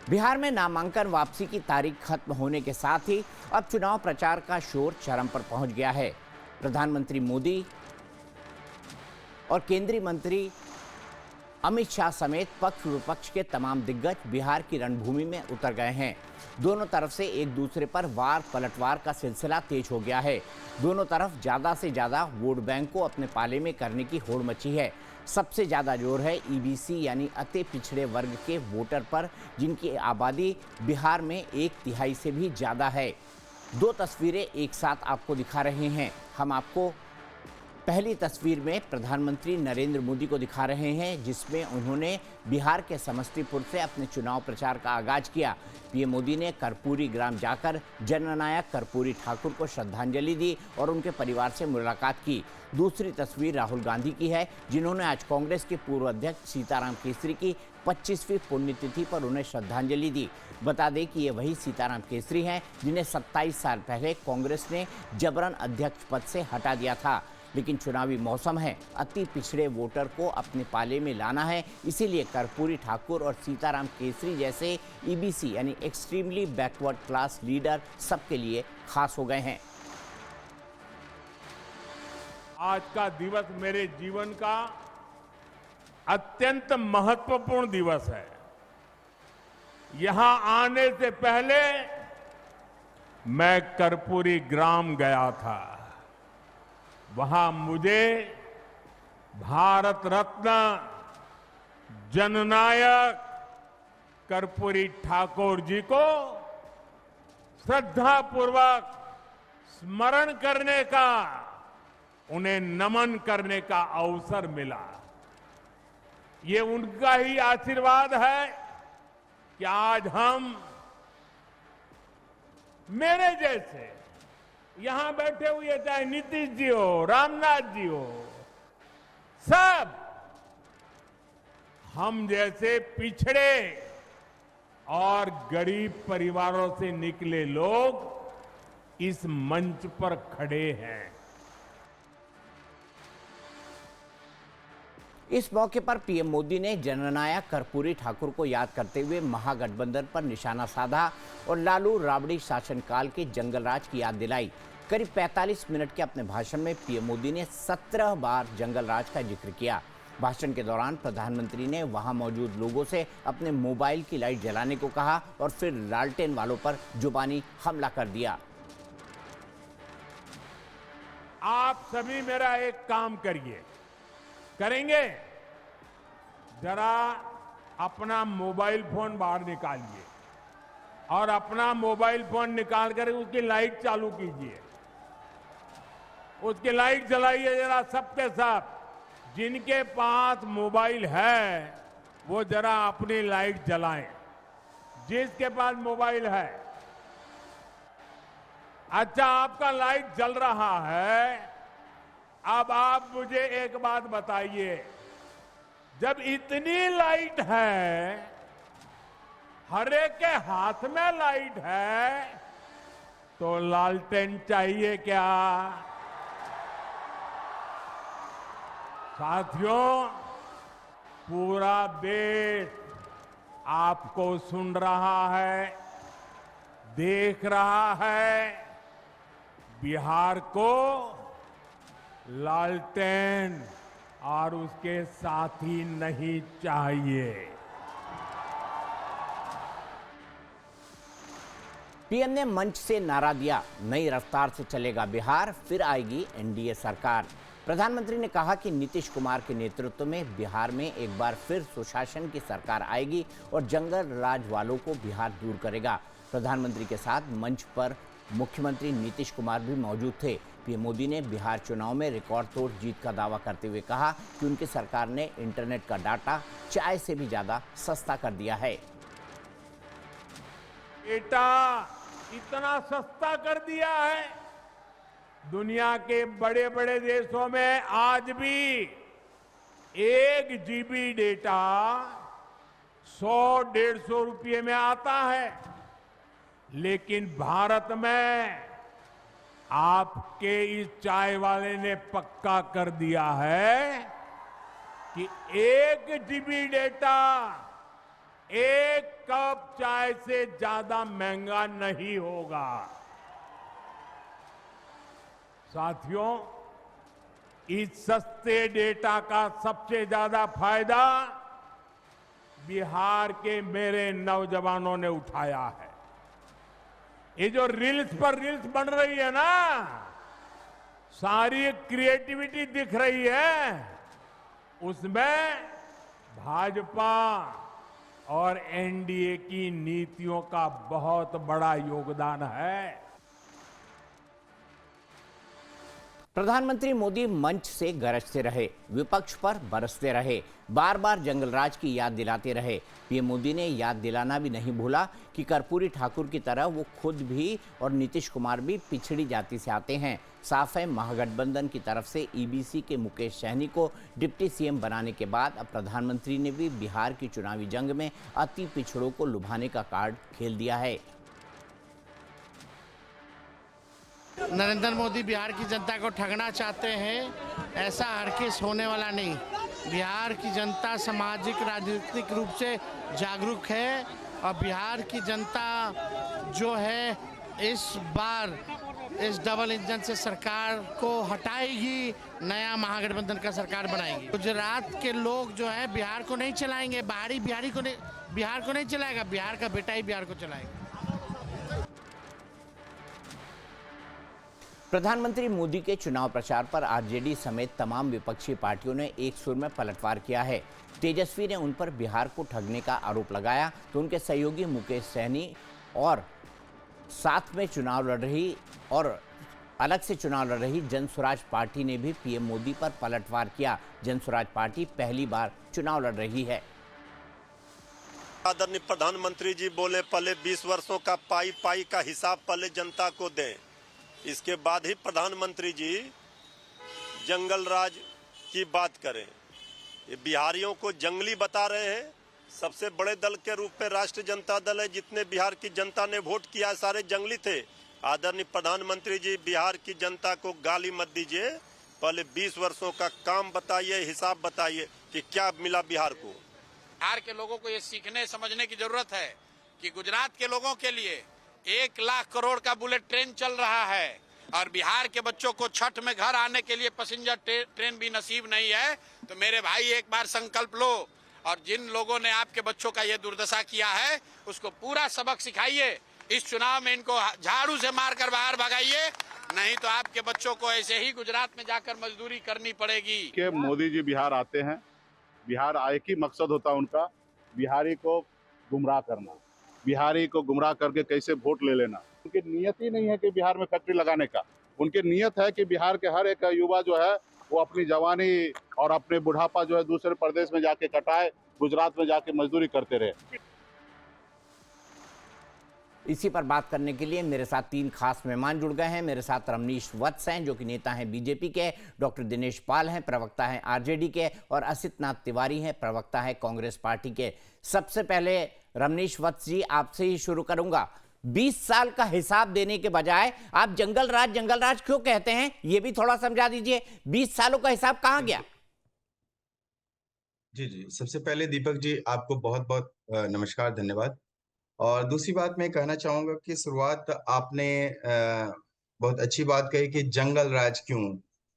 बिहार में नामांकन वापसी की तारीख खत्म होने के साथ ही अब चुनाव प्रचार का शोर चरम पर पहुंच गया है। प्रधानमंत्री मोदी और केंद्रीय मंत्री अमित शाह समेत पक्ष विपक्ष के तमाम दिग्गज बिहार की रणभूमि में उतर गए हैं। दोनों तरफ से एक दूसरे पर वार पलटवार का सिलसिला तेज हो गया है। दोनों तरफ ज्यादा से ज्यादा वोट बैंक को अपने पाले में करने की होड़ मची है। सबसे ज्यादा जोर है ईबीसी यानी अति पिछड़े वर्ग के वोटर पर, जिनकी आबादी बिहार में 1/3 से भी ज्यादा है। दो तस्वीरें एक साथ आपको दिखा रहे हैं। हम आपको पहली तस्वीर में प्रधानमंत्री नरेंद्र मोदी को दिखा रहे हैं, जिसमें उन्होंने बिहार के समस्तीपुर से अपने चुनाव प्रचार का आगाज किया। पीएम मोदी ने कर्पूरी ग्राम जाकर जननायक कर्पूरी ठाकुर को श्रद्धांजलि दी और उनके परिवार से मुलाकात की। दूसरी तस्वीर राहुल गांधी की है, जिन्होंने आज कांग्रेस के पूर्व अध्यक्ष सीताराम केसरी की 25वीं पुण्यतिथि पर उन्हें श्रद्धांजलि दी। बता दें कि ये वही सीताराम केसरी हैं जिन्हें 27 साल पहले कांग्रेस ने जबरन अध्यक्ष पद से हटा दिया था। लेकिन चुनावी मौसम है, अति पिछड़े वोटर को अपने पाले में लाना है, इसीलिए कर्पूरी ठाकुर और सीताराम केसरी जैसे ईबीसी यानी एक्सट्रीमली बैकवर्ड क्लास लीडर सबके लिए खास हो गए हैं। आज का दिवस मेरे जीवन का अत्यंत महत्वपूर्ण दिवस है। यहां आने से पहले मैं कर्पूरी ग्राम गया था। वहां मुझे भारत रत्न जननायक कर्पूरी ठाकुर जी को श्रद्धापूर्वक स्मरण करने का, उन्हें नमन करने का अवसर मिला। ये उनका ही आशीर्वाद है कि आज हम मेरे जैसे यहां बैठे हुए, चाहे नीतीश जी हो, रामनाथ जी हो, सब हम जैसे पिछड़े और गरीब परिवारों से निकले लोग इस मंच पर खड़े हैं। इस मौके पर पीएम मोदी ने जननायक कर्पूरी ठाकुर को याद करते हुए महागठबंधन पर निशाना साधा और लालू राबड़ी शासनकाल के जंगलराज की याद दिलाई। करीब 45 मिनट के अपने भाषण में पीएम मोदी ने 17 बार जंगलराज का जिक्र किया। भाषण के दौरान प्रधानमंत्री ने वहां मौजूद लोगों से अपने मोबाइल की लाइट जलाने को कहा और फिर लालटेन वालों पर जुबानी हमला कर दिया। आप सभी मेरा एक काम करेंगे, जरा अपना मोबाइल फोन बाहर निकालिए और अपना मोबाइल फोन निकाल कर उसकी लाइट चालू कीजिए, उसकी लाइट जलाइए जरा सबके सब। जिनके पास मोबाइल है वो जरा अपनी लाइट जलाएं। जिसके पास मोबाइल है, अच्छा आपका लाइट जल रहा है। अब आप मुझे एक बात बताइए, जब इतनी लाइट है, हर एक के हाथ में लाइट है, तो लालटेन चाहिए क्या? साथियों, पूरा देश आपको सुन रहा है, देख रहा है। बिहार को लालटेन और उसके साथी नहीं चाहिए। पीएम ने मंच से नारा दिया, नई रफ्तार से चलेगा बिहार, फिर आएगी एनडीए सरकार। प्रधानमंत्री ने कहा कि नीतीश कुमार के नेतृत्व में बिहार में एक बार फिर सुशासन की सरकार आएगी और जंगल राज वालों को बिहार दूर करेगा। प्रधानमंत्री के साथ मंच पर मुख्यमंत्री नीतीश कुमार भी मौजूद थे। पीएम मोदी ने बिहार चुनाव में रिकॉर्ड तोड़ जीत का दावा करते हुए कहा कि उनकी सरकार ने इंटरनेट का डाटा चाय से भी ज्यादा सस्ता कर दिया है। बेटा, इतना सस्ता कर दिया है। दुनिया के बड़े बड़े देशों में आज भी 1 GB डेटा 100-150 रुपये में आता है, लेकिन भारत में आपके इस चाय वाले ने पक्का कर दिया है कि 1 GB डेटा 1 कप चाय से ज्यादा महंगा नहीं होगा। साथियों, इस सस्ते डेटा का सबसे ज्यादा फायदा बिहार के मेरे नौजवानों ने उठाया है। ये जो रील्स पर रील्स बन रही है ना, सारी क्रिएटिविटी दिख रही है, उसमें भाजपा और एनडीए की नीतियों का बहुत बड़ा योगदान है। प्रधानमंत्री मोदी मंच से गरजते रहे, विपक्ष पर बरसते रहे, बार बार जंगलराज की याद दिलाते रहे। पीएम मोदी ने याद दिलाना भी नहीं भूला कि कर्पूरी ठाकुर की तरह वो खुद भी और नीतीश कुमार भी पिछड़ी जाति से आते हैं। साफ है, महागठबंधन की तरफ से ईबीसी के मुकेश सहनी को डिप्टी सीएम बनाने के बाद अब प्रधानमंत्री ने भी बिहार की चुनावी जंग में अति पिछड़ों को लुभाने का कार्ड खेल दिया है। नरेंद्र मोदी बिहार की जनता को ठगना चाहते हैं, ऐसा हरगिज़ होने वाला नहीं। बिहार की जनता सामाजिक राजनीतिक रूप से जागरूक है और बिहार की जनता जो है इस बार इस डबल इंजन से सरकार को हटाएगी, नया महागठबंधन का सरकार बनाएगी। गुजरात के लोग जो है बिहार को नहीं चलाएंगे, बाहरी बिहार को नहीं चलाएगा, बिहार का बेटा ही बिहार को चलाएगा। प्रधानमंत्री मोदी के चुनाव प्रचार पर आरजेडी समेत तमाम विपक्षी पार्टियों ने एक सुर में पलटवार किया है। तेजस्वी ने उन पर बिहार को ठगने का आरोप लगाया तो उनके सहयोगी मुकेश सहनी और साथ में चुनाव लड़ रही और अलग से चुनाव लड़ रही जनसुराज पार्टी ने भी पीएम मोदी पर पलटवार किया। जनसुराज पार्टी पहली बार चुनाव लड़ रही है। आदरणीय प्रधानमंत्री जी बोले, पहले 20 वर्षों का पाई पाई का हिसाब पहले जनता को दें, इसके बाद ही प्रधानमंत्री जी जंगल राज की बात करें। ये बिहारियों को जंगली बता रहे हैं। सबसे बड़े दल के रूप में राष्ट्रीय जनता दल है, जितने बिहार की जनता ने वोट किया सारे जंगली थे। आदरणीय प्रधानमंत्री जी बिहार की जनता को गाली मत दीजिए, पहले 20 वर्षों का काम बताइए, हिसाब बताइए कि क्या मिला बिहार को। बिहार के लोगों को ये सीखने समझने की जरूरत है कि गुजरात के लोगों के लिए 1 लाख करोड़ का बुलेट ट्रेन चल रहा है और बिहार के बच्चों को छठ में घर आने के लिए पैसेंजर ट्रेन भी नसीब नहीं है। तो मेरे भाई एक बार संकल्प लो और जिन लोगों ने आपके बच्चों का ये दुर्दशा किया है उसको पूरा सबक सिखाइए। इस चुनाव में इनको झाड़ू से मारकर बाहर भगाइए, नहीं तो आपके बच्चों को ऐसे ही गुजरात में जाकर मजदूरी करनी पड़ेगी। कि मोदी जी बिहार आते हैं, बिहार आए की मकसद होता है उनका बिहारी को गुमराह करना, बिहारी को गुमराह करके कैसे वोट ले लेना। उनकी नियत ही नहीं है कि बिहार में फैक्ट्री लगाने का, उनकी नियत है कि बिहार के हर एक युवा जो है वो अपनी जवानी और अपने बुढ़ापा जो है दूसरे प्रदेश में जाके कटाए, गुजरात में जाके मजदूरी करते रहे। इसी पर बात करने के लिए मेरे साथ 3 खास मेहमान जुड़ गए हैं। मेरे साथ रमनीश वत्स हैं जो कि नेता हैं बीजेपी के, डॉक्टर दिनेश पाल हैं प्रवक्ता हैं आरजेडी के, और असित नाथ तिवारी हैं प्रवक्ता हैं कांग्रेस पार्टी के। सबसे पहले रमनीश वत्स जी आपसे ही शुरू करूंगा। 20 साल का हिसाब देने के बजाय आप जंगल राज क्यों कहते हैं, ये भी थोड़ा समझा दीजिए। 20 सालों का हिसाब कहां गया? जी, सबसे पहले दीपक जी आपको बहुत बहुत नमस्कार, धन्यवाद। और दूसरी बात मैं कहना चाहूंगा कि शुरुआत आपने बहुत अच्छी बात कही कि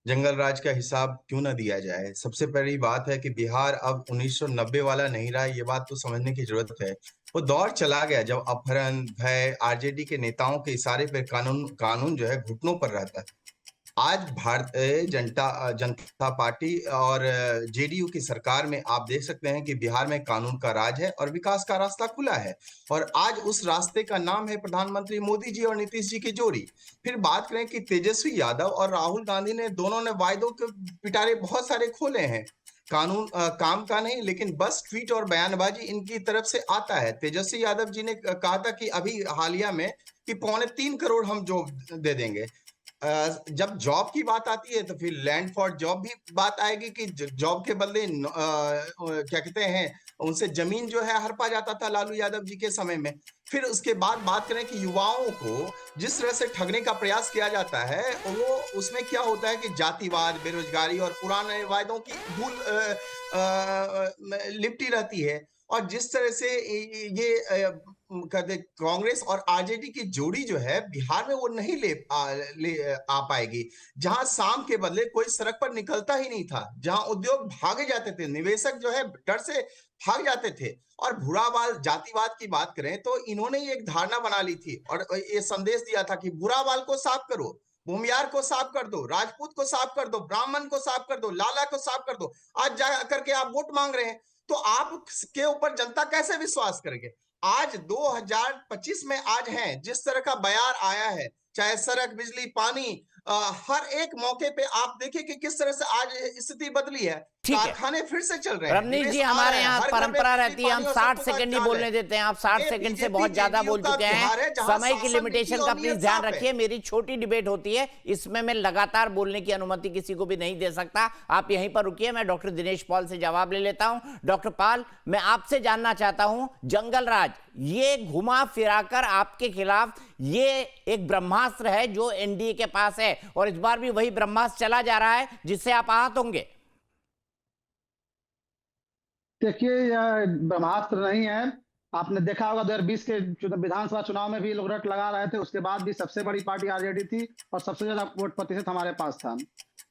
जंगल राज का हिसाब क्यों ना दिया जाए। सबसे पहली बात है कि बिहार अब 1990 वाला नहीं रहा, ये बात तो समझने की जरूरत है। वो दौर चला गया जब अपहरण, भय, आरजेडी के नेताओं के इशारे पर कानून जो है घुटनों पर रहता है। आज भारतीय जनता पार्टी और जेडीयू की सरकार में आप देख सकते हैं कि बिहार में कानून का राज है और विकास का रास्ता खुला है, और आज उस रास्ते का नाम है प्रधानमंत्री मोदी जी और नीतीश जी की जोड़ी। फिर बात करें कि तेजस्वी यादव और राहुल गांधी ने दोनों ने वायदों के पिटारे बहुत सारे खोले हैं। कानून काम का नहीं, लेकिन बस ट्वीट और बयानबाजी इनकी तरफ से आता है। तेजस्वी यादव जी ने कहा था कि अभी हालिया में कि 3.25 करोड़ हम जॉब दे देंगे। जब जॉब की बात आती है तो फिर लैंड फॉर जॉब भी बात आएगी कि जॉब के बदले क्या कहते हैं उनसे जमीन जो है हड़पा जाता था लालू यादव जी के समय में। फिर उसके बाद बात करें कि युवाओं को जिस तरह से ठगने का प्रयास किया जाता है वो उसमें क्या होता है कि जातिवाद, बेरोजगारी और पुराने वायदों की धूल लिपटी रहती है। और जिस तरह से ये कहते कांग्रेस और आरजेडी की जोड़ी जो है बिहार में वो नहीं आ पाएगी। जहां शाम के बदले कोई सड़क पर निकलता ही नहीं था, जहां उद्योग भागे जाते थे, निवेशक जो है डर से भाग जाते थे। और भूराबाल जातिवाद की बात करें तो इन्होंने एक धारणा बना ली थी और ये संदेश दिया था कि भूराबाल को साफ करो, भूमियार को साफ कर दो, राजपूत को साफ कर दो, ब्राह्मण को साफ कर दो, लाला को साफ कर दो। आज जा करके आप वोट मांग रहे हैं, तो आप के ऊपर जनता कैसे विश्वास करेंगे? आज 2025 में आज है, जिस तरह का बयार आया है, चाहे सड़क, बिजली, पानी, हर एक मौके पे आप देखिए कि किस तरह से आज स्थिति बदली है। ठीक है। कारखाने फिर से चल रहे हैं। रवनीश जी, हमारे यहाँ परंपरा रहती है, हम 60 सेकंड ही बोलने देते हैं। आप 60 सेकंड से बहुत ज्यादा बोल चुके हैं। समय की लिमिटेशन का प्लीज ध्यान रखिए। मेरी छोटी डिबेट होती है, इसमें मैं लगातार बोलने की अनुमति किसी को भी नहीं दे सकता। आप यहीं पर रुकिए, मैं डॉक्टर दिनेश पॉल से जवाब ले लेता हूं। डॉक्टर पॉल, मैं आपसे जानना चाहता हूं, जंगल राज ये घुमा फिराकर आपके खिलाफ ये एक ब्रह्मास्त्र है जो एनडीए के पास है, और इस बार भी वही ब्रह्मास्त्र चला जा रहा है जिससे आप आहत होंगे। देखिए, यह ब्रह्मास्त्र नहीं है। आपने देखा होगा 2020 के विधानसभा चुनाव में भी लोग रट लगा रहे थे, उसके बाद भी सबसे बड़ी पार्टी आरजेडी थी और सबसे ज्यादा वोट प्रतिशत हमारे पास था।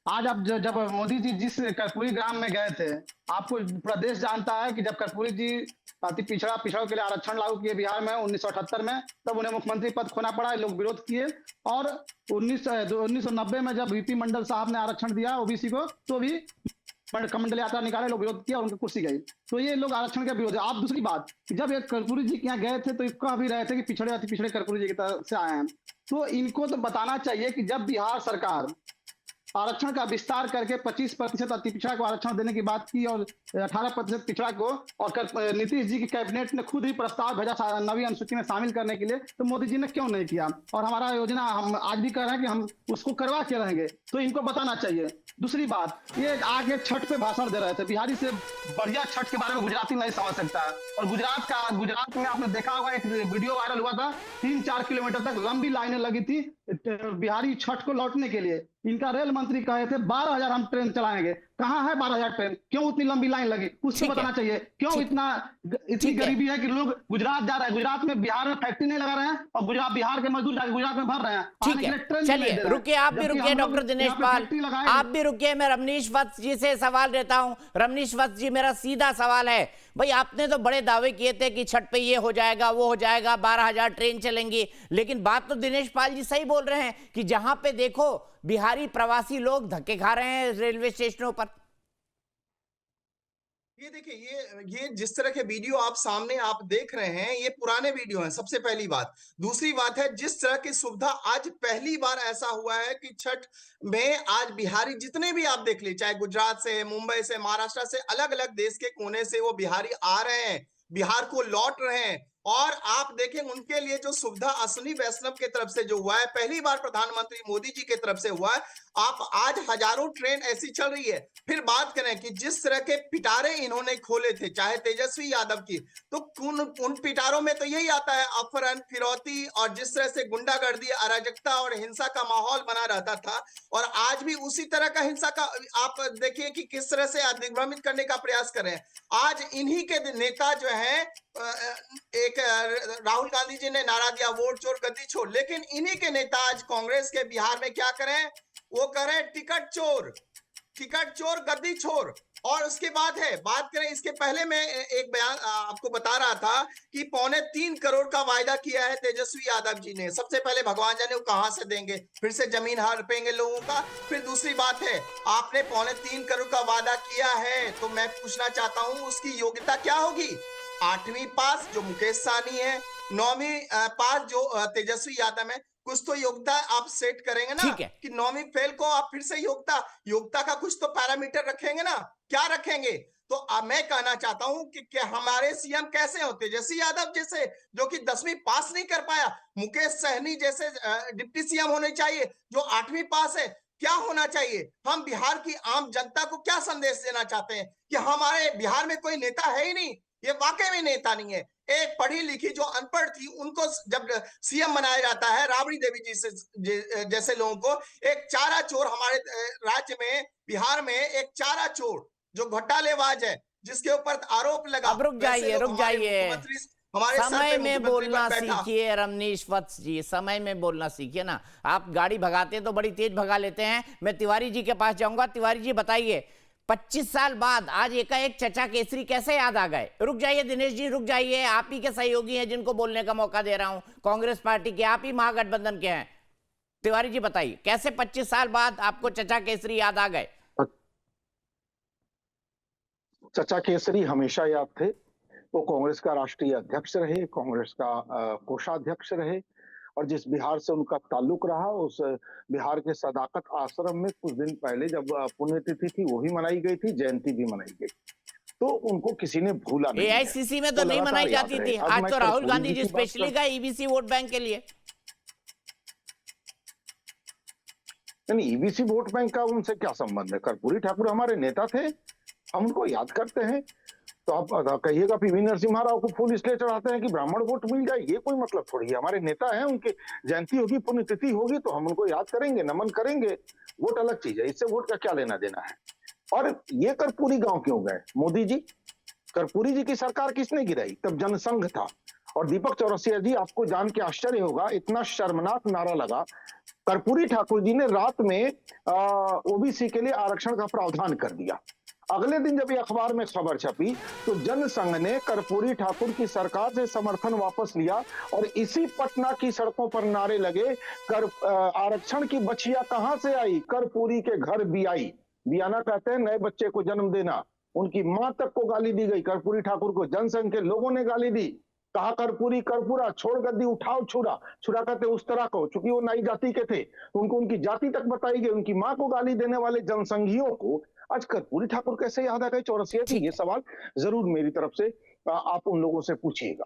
आज आप जब मोदी जी जिस कर्पूरी ग्राम में गए थे, आपको पूरा देश जानता है कि जब कर्पूरी जी अति पिछड़ों के लिए आरक्षण लागू किए बिहार में 1978 में, तब उन्हें मुख्यमंत्री पद खोना पड़ा, लोग विरोध किए। और 1990 में जब वीपी मंडल साहब ने आरक्षण दिया ओबीसी को, तो भी कमंडल यात्रा निकाले, लोग विरोध किया और उनकी कुर्सी गई। तो ये लोग आरक्षण के विरोध है। आप दूसरी बात, जब एक कर्पूरी जी के यहाँ गए थे तो कह भी रहे थे कि पिछड़े अति पिछड़े कर्पूरी जी की तरफ से आए हैं। तो इनको तो बताना चाहिए कि जब बिहार सरकार आरक्षण का विस्तार करके 25% अति पिछड़ा को आरक्षण देने की बात की और 18% पिछड़ा को, और नीतीश जी की कैबिनेट ने खुद ही प्रस्ताव भेजा 9वीं अनुसूची में शामिल करने के लिए, तो मोदी जी ने क्यों नहीं किया? और हमारा योजना हम आज भी कह रहे हैं कि हम उसको करवा के रहेंगे, तो इनको बताना चाहिए। दूसरी बात, ये आगे छठ पे भाषण दे रहे थे। बिहारी से बढ़िया छठ के बारे में गुजराती नहीं समझ सकता है। और गुजरात में आपने देखा होगा, एक वीडियो वायरल हुआ था, 3-4 किलोमीटर तक लंबी लाइनें लगी थी बिहारी छठ को लौटने के लिए। इनका रेल मंत्री कहे थे 12,000 हम ट्रेन चलाएंगे। कहाँ है 12,000 ट्रेन? क्यों उतनी लंबी लाइन लगी? उसको बताना चाहिए। क्यों इतनी गरीबी है कि लोग गुजरात जा रहे हैं? गुजरात में, बिहार में फैक्ट्री नहीं लगा रहे हैं और बिहार के मजदूर जाकर गुजरात में भर रहे हैं। ठीक है, चलिए रुकिए, आप भी रुकिए डॉक्टर दिनेश पाल, आप भी रुकिए। मैं रमनीश वत्स जी से सवाल लेता हूं। रमनीश वत्स जी, मेरा सीधा सवाल है, भाई आपने तो बड़े दावे किए थे कि छठ पे ये हो जाएगा, वो हो जाएगा, 12,000 ट्रेन चलेंगी, लेकिन बात तो दिनेश पाल जी सही बोल रहे हैं कि जहां पे देखो बिहारी प्रवासी लोग धक्के खा रहे हैं रेलवे स्टेशनों पर। ये देखिए, ये जिस तरह के वीडियो आप सामने आप देख रहे हैं, ये पुराने वीडियो हैं, सबसे पहली बात। दूसरी बात है, जिस तरह की सुविधा आज पहली बार ऐसा हुआ है कि छठ में आज बिहारी जितने भी आप देख लीजिए, चाहे गुजरात से, मुंबई से, महाराष्ट्र से, अलग अलग देश के कोने से वो बिहारी आ रहे हैं, बिहार को लौट रहे हैं। और आप देखें उनके लिए जो सुविधा अश्विनी वैष्णव की तरफ से जो हुआ है, पहली बार प्रधानमंत्री मोदी जी की तरफ से हुआ है। आप आज हजारों ट्रेन ऐसी चल रही है। फिर बात करें कि जिस तरह के पिटारे इन्होंने खोले थे, चाहे तेजस्वी यादव की, तो उन पिटारों में तो यही आता है, अपहरण, फिरौती, और जिस तरह से गुंडागर्दी, अराजकता और हिंसा का माहौल बना रहता था। और आज भी उसी तरह का हिंसा का आप देखिए कि किस तरह से दिग्भ्रमित करने का प्रयास कर रहे हैं। आज इन्हीं के नेता जो है, एक राहुल गांधी जी ने नारा दिया, वोट चोर गद्दी छोड़, लेकिन इन्हीं के नेता आज कांग्रेस के बिहार में क्या करें? वो करें टिकट चोर गद्दी छोड़। और उसके बाद है, बात करें, इसके पहले मैं एक बयान आपको बता रहा था कि 3.25 करोड़ का वायदा किया है तेजस्वी यादव जी ने। सबसे पहले भगवान जाने वो कहां से देंगे, फिर से जमीन हड़पेंगे लोगों का। फिर दूसरी बात है, आपने 3.25 करोड़ का वादा किया है, तो मैं पूछना चाहता हूं उसकी योग्यता क्या होगी? 8वीं पास जो मुकेश सहनी है, 9वीं पास जो तेजस्वी यादव है, कुछ तो योग्यता आप सेट करेंगे ना कि 9वीं फेल को आप फिर से योग्यता का कुछ तो पैरामीटर रखेंगे ना? क्या रखेंगे? तो मैं कहना चाहता हूं कि हमारे सीएम कैसे हो? तेजस्वी यादव जैसे जो कि 10वीं पास नहीं कर पाया, मुकेश सहनी जैसे डिप्टी सीएम होने चाहिए जो 8वीं पास है। क्या होना चाहिए? हम बिहार की आम जनता को क्या संदेश देना चाहते हैं कि हमारे बिहार में कोई नेता है ही नहीं? ये वाकई में नेता नहीं है। एक पढ़ी लिखी जो अनपढ़ थी, उनको जब सीएम बनाया जाता है, राबड़ी देवी जी से जैसे लोगों को, एक चारा चोर हमारे राज्य में, बिहार में एक चारा चोर जो घोटालेबाज है, जिसके ऊपर आरोप लगा। अब रुक जाइए, रुक जाइए। हमारे सर समय पे में मुख्यमंत्री बोलना पर बैठा। सीखिए रमनीश वत्स जी, समय में बोलना सीखिए ना। आप गाड़ी भगाते तो बड़ी तेज भगा लेते हैं। मैं तिवारी जी के पास जाऊंगा। तिवारी जी बताइए, 25 साल बाद आज एकाएक चचा केसरी कैसे याद आ गए? रुक जाइए दिनेश जी, रुक जाइए। आप ही के सहयोगी हैं जिनको बोलने का मौका दे रहा हूं, कांग्रेस पार्टी के, आप ही महागठबंधन के हैं। तिवारी जी बताइए, कैसे 25 साल बाद आपको चचा केसरी याद आ गए? चचा केसरी हमेशा याद थे। वो कांग्रेस का राष्ट्रीय अध्यक्ष रहे, कांग्रेस का कोषाध्यक्ष रहे, और जिस बिहार से उनका ताल्लुक रहा, उस बिहार के सदाकत आश्रम में कुछ दिन पहले जब पुण्यतिथि थी वो भी मनाई गई थी, जयंती भी मनाई गई, तो उनको किसी ने भूला नहीं। एआईसीसी में तो नहीं मनाई जाती थी। आज तो राहुल गांधी जी स्पेशली गए ईबीसी वोट बैंक के लिए। नहीं, ईबीसी वोट बैंक का उनसे क्या संबंध है? कर्पूरी ठाकुर हमारे नेता थे, हम उनको याद करते हैं। तो आप कहिएगा पीवी नरसिम्हा राव को फूल इसलिए चढ़ाते हैं कि ब्राह्मण वोट मिल जाए, ये कोई मतलब थोड़ी है। हमारे नेता हैं, उनकी जयंती होगी, पुण्यतिथि होगी तो हम उनको याद करेंगे, नमन करेंगे। वोट अलग चीज है, इससे वोट का क्या लेना देना है। और ये कर्पूरी गांव क्यों गए मोदी जी? कर्पूरी जी की सरकार किसने गिराई? तब जनसंघ था। और दीपक चौरसिया जी, आपको जान के आश्चर्य होगा, इतना शर्मनाक नारा लगा। कर्पूरी ठाकुर जी ने रात में ओबीसी के लिए आरक्षण का प्रावधान कर दिया। अगले दिन जब ये अखबार में खबर छपी तो जनसंघ ने कर्पूरी ठाकुर की सरकार से समर्थन वापस लिया और इसी पटना की सड़कों पर नारे लगे, आरक्षण की बछिया कहां से आई? कर्पूरी के घर बियाई। बियाना कहते हैं नए बच्चे को जन्म देना। उनकी मां तक को गाली दी गई। कर्पूरी ठाकुर को जनसंघ के लोगों ने गाली दी, कहा कर्पूरी कर्पूरा, छोड़ गद्दी उठाओ छुरा। छुरा कहते उस तरह को, चूंकि वो नाई जाति के थे उनको उनकी जाति तक बताई गई। उनकी मां को गाली देने वाले जनसंघियों को आज कर्पूरी ठाकुर कैसे याद आ गए? चौरसिया जी, ये सवाल जरूर मेरी तरफ से आप उन लोगों से पूछिएगा।